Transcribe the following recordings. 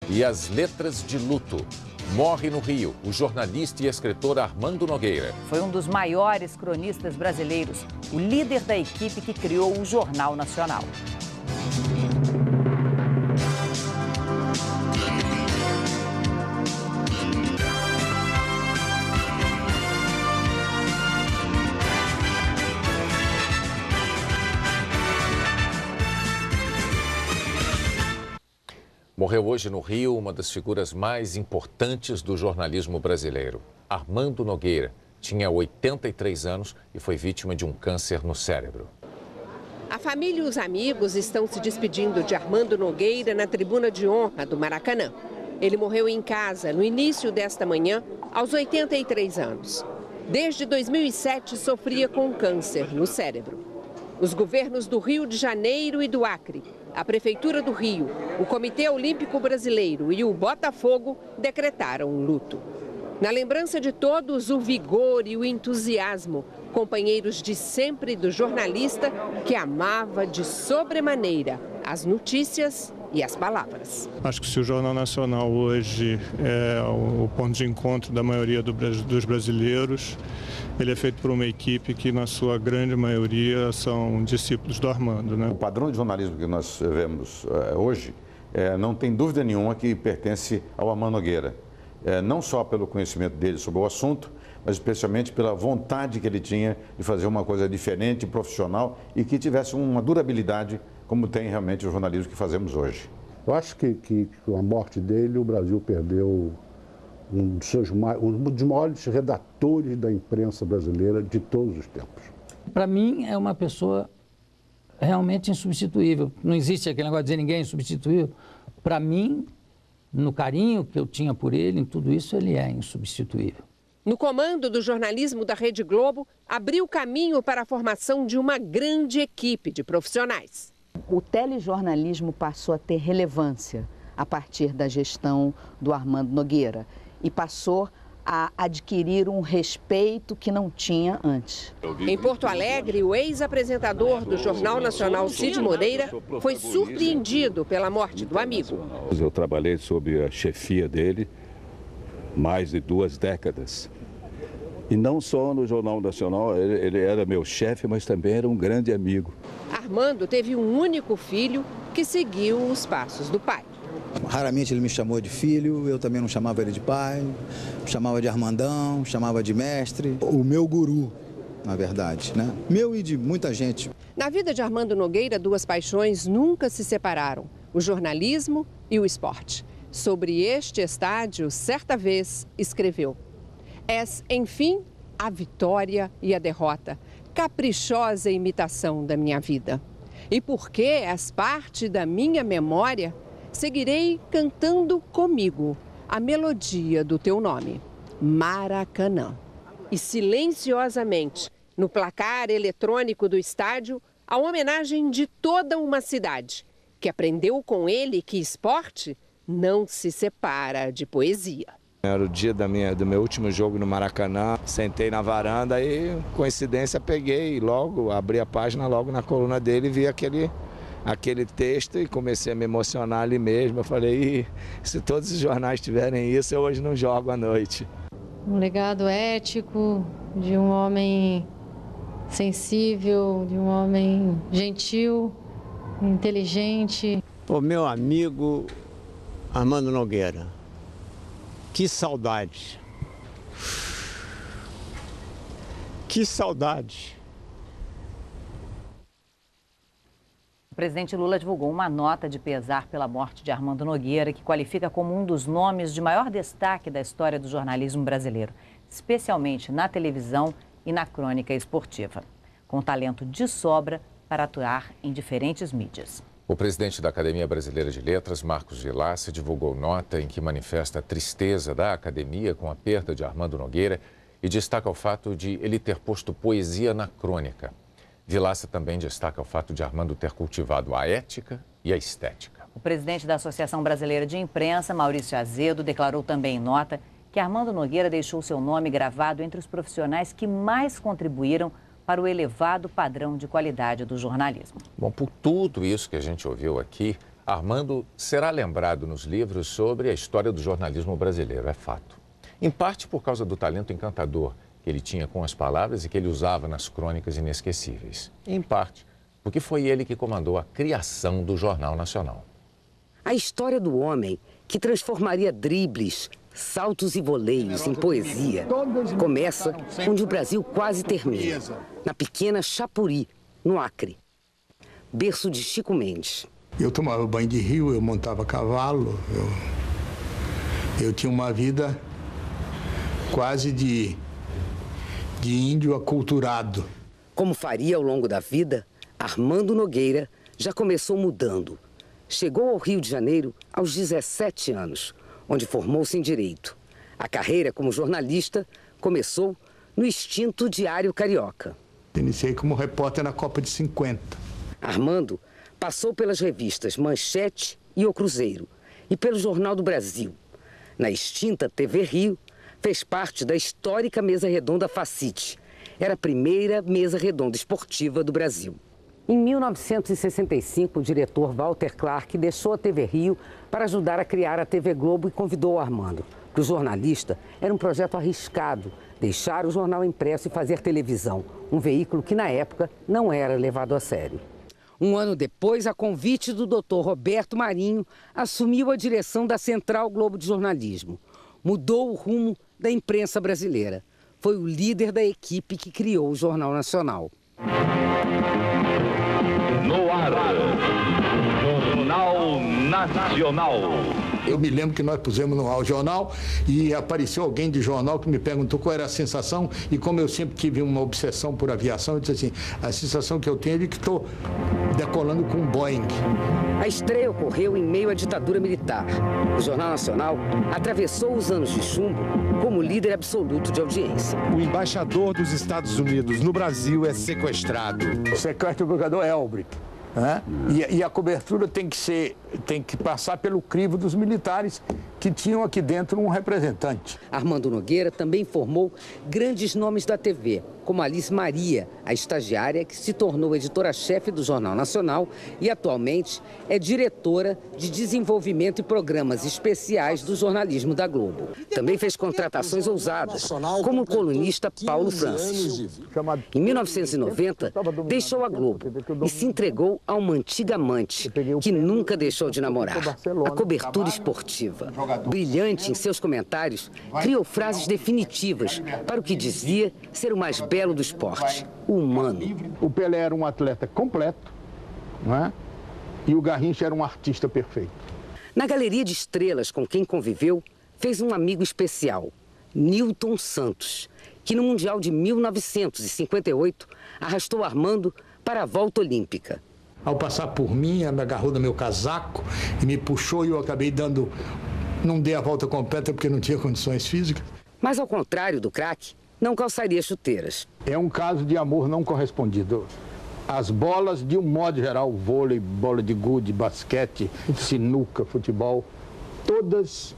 e as letras de luto. Morre no Rio o jornalista e escritor Armando Nogueira. Foi um dos maiores cronistas brasileiros, o líder da equipe que criou o Jornal Nacional. Morreu hoje no Rio uma das figuras mais importantes do jornalismo brasileiro. Armando Nogueira tinha 83 anos e foi vítima de um câncer no cérebro. A família e os amigos estão se despedindo de Armando Nogueira na tribuna de honra do Maracanã. Ele morreu em casa no início desta manhã, aos 83 anos. Desde 2007 sofria com câncer no cérebro. Os governos do Rio de Janeiro e do Acre, a Prefeitura do Rio, o Comitê Olímpico Brasileiro e o Botafogo decretaram luto. Na lembrança de todos, o vigor e o entusiasmo, companheiros de sempre do jornalista que amava de sobremaneira as notícias e as palavras. Acho que se o Jornal Nacional hoje é o ponto de encontro da maioria dos brasileiros, ele é feito por uma equipe que, na sua grande maioria, são discípulos do Armando, né? O padrão de jornalismo que nós vemos hoje, não tem dúvida nenhuma que pertence ao Armando Nogueira. Não só pelo conhecimento dele sobre o assunto, mas especialmente pela vontade que ele tinha de fazer uma coisa diferente, profissional e que tivesse uma durabilidade, como tem realmente o jornalismo que fazemos hoje. Eu acho que com a morte dele, o Brasil perdeu um dos maiores redatores da imprensa brasileira de todos os tempos. Para mim, é uma pessoa realmente insubstituível. Não existe aquele negócio de dizer ninguém é insubstituível. Para mim, no carinho que eu tinha por ele, em tudo isso, ele é insubstituível. No comando do jornalismo da Rede Globo, abriu caminho para a formação de uma grande equipe de profissionais. O telejornalismo passou a ter relevância a partir da gestão do Armando Nogueira e passou a adquirir um respeito que não tinha antes. Em Porto Alegre, o ex-apresentador do Jornal Nacional, Cid Moreira, foi surpreendido pela morte do amigo. Eu trabalhei sob a chefia dele mais de 2 décadas. E não só no Jornal Nacional, ele era meu chefe, mas também era um grande amigo. Armando teve um único filho que seguiu os passos do pai. Raramente ele me chamou de filho, eu também não chamava ele de pai, chamava de Armandão, chamava de mestre. O meu guru, na verdade, né? Meu e de muita gente. Na vida de Armando Nogueira, 2 paixões nunca se separaram: o jornalismo e o esporte. Sobre este estádio, certa vez, escreveu: és, enfim, a vitória e a derrota, caprichosa imitação da minha vida. E porque és parte da minha memória, seguirei cantando comigo a melodia do teu nome, Maracanã. E silenciosamente, no placar eletrônico do estádio, a homenagem de toda uma cidade, que aprendeu com ele que esporte não se separa de poesia. Era o dia do meu último jogo no Maracanã, sentei na varanda e, coincidência, peguei logo, abri a página logo na coluna dele e vi aquele texto e comecei a me emocionar ali mesmo. Eu falei, se todos os jornais tiverem isso, eu hoje não jogo à noite. Um legado ético, de um homem sensível, de um homem gentil, inteligente. O meu amigo Armando Nogueira, que saudade. Que saudade. O presidente Lula divulgou uma nota de pesar pela morte de Armando Nogueira, que qualifica como um dos nomes de maior destaque da história do jornalismo brasileiro, especialmente na televisão e na crônica esportiva, com talento de sobra para atuar em diferentes mídias. O presidente da Academia Brasileira de Letras, Marcos Villaça, divulgou nota em que manifesta a tristeza da academia com a perda de Armando Nogueira e destaca o fato de ele ter posto poesia na crônica. Villaça também destaca o fato de Armando ter cultivado a ética e a estética. O presidente da Associação Brasileira de Imprensa, Maurício Azedo, declarou também em nota que Armando Nogueira deixou seu nome gravado entre os profissionais que mais contribuíram para o elevado padrão de qualidade do jornalismo. Bom, por tudo isso que a gente ouviu aqui, Armando será lembrado nos livros sobre a história do jornalismo brasileiro, é fato. Em parte por causa do talento encantador que ele tinha com as palavras e que ele usava nas crônicas inesquecíveis. E em parte porque foi ele que comandou a criação do Jornal Nacional. A história do homem que transformaria dribles, saltos e voleios em poesia começa onde o Brasil quase termina, na pequena Chapuri, no Acre, berço de Chico Mendes. Eu tomava banho de rio, eu montava cavalo, eu tinha uma vida quase de índio aculturado. Como faria ao longo da vida, Armando Nogueira já começou mudando. Chegou ao Rio de Janeiro aos 17 anos, onde formou-se em Direito. A carreira como jornalista começou no extinto Diário Carioca. Iniciei como repórter na Copa de 50. Armando passou pelas revistas Manchete e O Cruzeiro e pelo Jornal do Brasil. Na extinta TV Rio, fez parte da histórica mesa redonda Facite. Era a primeira mesa redonda esportiva do Brasil. Em 1965, o diretor Walter Clark deixou a TV Rio para ajudar a criar a TV Globo e convidou Armando. Para o jornalista, era um projeto arriscado, deixar o jornal impresso e fazer televisão, um veículo que na época não era levado a sério. Um ano depois, a convite do Dr. Roberto Marinho, assumiu a direção da Central Globo de Jornalismo. Mudou o rumo da imprensa brasileira. Foi o líder da equipe que criou o Jornal Nacional. No ar, Jornal Nacional. Eu me lembro que nós pusemos no ar o jornal e apareceu alguém de jornal que me perguntou qual era a sensação, e como eu sempre tive uma obsessão por aviação, eu disse assim, a sensação que eu tenho é de que estou decolando com um Boeing. A estreia ocorreu em meio à ditadura militar. O Jornal Nacional atravessou os anos de chumbo como líder absoluto de audiência. O embaixador dos Estados Unidos no Brasil é sequestrado. O sequestro do jogador Elbrick. Né? E a cobertura tem que passar pelo crivo dos militares que tinham aqui dentro um representante. Armando Nogueira também formou grandes nomes da TV, como Alice Maria, a estagiária que se tornou editora-chefe do Jornal Nacional e atualmente é diretora de desenvolvimento e programas especiais do jornalismo da Globo. Também fez contratações ousadas, como o colunista Paulo Francis. Em 1990, deixou a Globo e se entregou a uma antiga amante que nunca deixou de namorar, a cobertura esportiva. Brilhante em seus comentários, criou frases definitivas para o que dizia ser o mais belo do esporte, o humano. O Pelé era um atleta completo, não é? E o Garrincha era um artista perfeito. Na galeria de estrelas com quem conviveu, fez um amigo especial, Nilton Santos, que no Mundial de 1958 arrastou Armando para a volta olímpica. Ao passar por mim, ela me agarrou no meu casaco e me puxou e eu acabei dando... Não dei a volta completa porque não tinha condições físicas. Mas ao contrário do craque, não calçaria chuteiras. É um caso de amor não correspondido. As bolas, de um modo geral, vôlei, bola de gude, basquete, sinuca, futebol, todas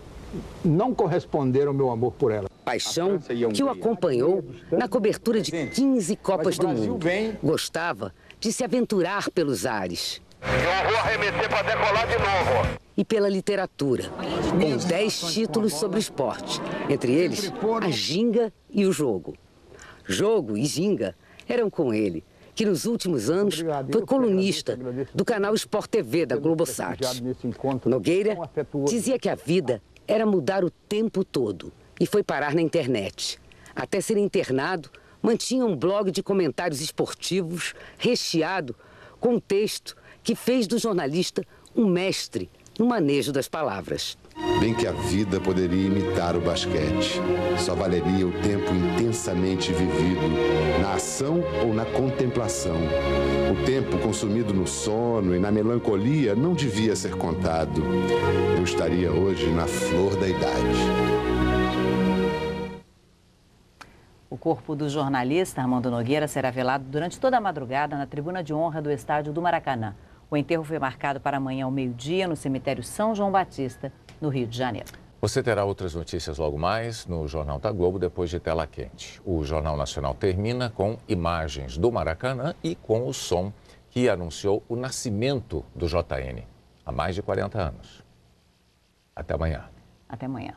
não corresponderam ao meu amor por ela. Paixão que o acompanhou na cobertura de 15 Copas do Mundo. Gostava de se aventurar pelos ares. Eu vou arremeter para decolar de novo. E pela literatura, com 10 títulos sobre esporte, entre eles a ginga e o jogo. Jogo e ginga eram com ele, que nos últimos anos foi colunista do canal Sport TV da Globosat. Nogueira dizia que a vida era mudar o tempo todo e foi parar na internet. Até ser internado, mantinha um blog de comentários esportivos recheado com um texto que fez do jornalista um mestre no manejo das palavras. Bem que a vida poderia imitar o basquete. Só valeria o tempo intensamente vivido, na ação ou na contemplação. O tempo consumido no sono e na melancolia não devia ser contado. Eu estaria hoje na flor da idade. O corpo do jornalista Armando Nogueira será velado durante toda a madrugada na tribuna de honra do estádio do Maracanã. O enterro foi marcado para amanhã ao meio-dia no cemitério São João Batista, no Rio de Janeiro. Você terá outras notícias logo mais no Jornal da Globo, depois de Tela Quente. O Jornal Nacional termina com imagens do Maracanã e com o som que anunciou o nascimento do JN. há mais de 40 anos. Até amanhã. Até amanhã.